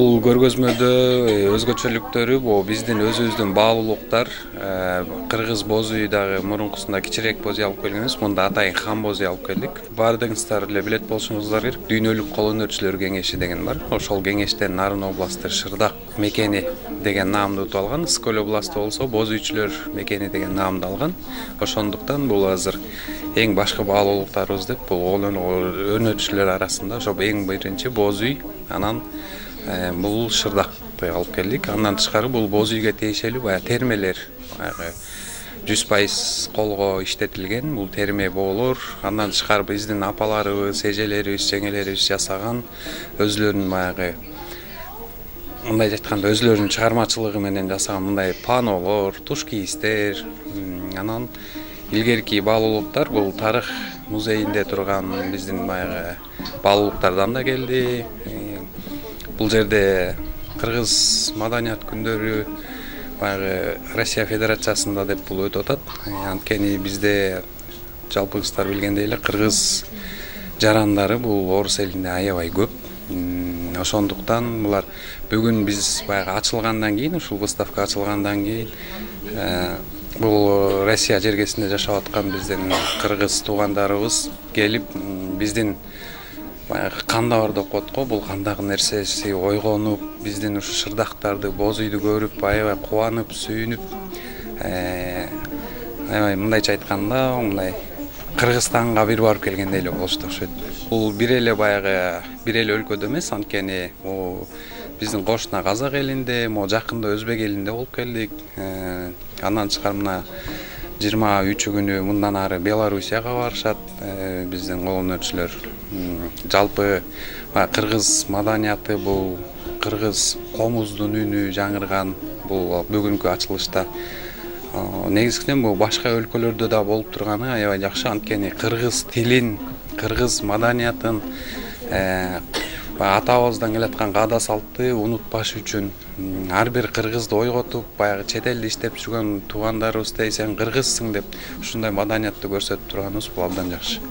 Бул көргөзмөдө өзгөчөлүктөрү бул биздин өзүбүздүн баалуулуктар. Кыргыз боз үй дагы мурункусунда кичирээк боз үй алып келгенбиз. Мында атайын хан боз үй алып келдик. Баардыгыңыздар эле билет болушуңуздар керек. Дүйнөлүк кол өнөрчүлөр кеңеши деген бар. Ошол кеңештен Нарын областы Шырдак мекени деген наамды утуп алган. Скөл областы болсо боз үйчүлөр мекени деген наамды алган. Ошондуктан бул азыр эң башкы баалуулуктарыбыз деп бул өнөрчүлөр арасында ошо эң биринчи боз үй. Анан бул Шырдакты алып келдик. Андан тышкары бул боз үйгө тиешелүү баягы термелер, баягы 100% колго иштетилген бул терме боолор. Андан тышкары биздин апаларыбыз, эжелерибиз, жеңелерибиз жасаган өзүлөрүнүн баягы мындай айтканда өзүлөрүнүн чыгармачылыгы менен жасаган мындай панолор, туш кийиздер. Анан илгерки баалуулуктар бул тарых музейинде турган биздин баягы баалуулуктардан да келди. Бул жерде Кыргыз маданият күндөрү баягы Россия Федерациясында деп бул өтүп атат. Анткени бизде жалпыңыздар билгендей эле кыргыз жарандары бул орус элинде аябай көп. Ошондуктан булар бүгүн биз баягы ачылгандан кийин, ушул выставка ачылгандан кийин бул Россия жергесинде жашап аткан биздин кыргыз туугандарыбыз келип биздин баягы канда бар деп коет го, бул кандагы нерсеси ойгонуп, биздин ушу Шырдактарды, боз үйдү көрүп, аябай кубанып, сүйүнүп, аябай мындайча айтканда, мындай Кыргызстанга бир барып келгендей эле болушту окшойт. Бул бир эле баягы бир эле өлкөдө эмес, анткени биздин кошуна Казак элинде, жакында Өзбек элинде болуп келдик. Андан тышкары мына 23 күнү мындан ары Белоруссияга барышат биздин кол өнөрчүлөр. Жалпы кыргыз маданияты бул кыргыз комуздун үнү жаңырган бул бүгүнкү ачылышта. Негизинен бул башка өлкөлөрдө да болуп турганы аябай жакшы, анткени кыргыз тилин, кыргыз маданиятын атабыздан келаткан каада салтты унутпаш үчүн ар бир кыргызды ойготуп, баягы чет элде иштеп жүргөн туугандарыбыз сен кыргызсың деп ушундай маданиятты көрсөтүп турганыбыз бул абдан жакшы.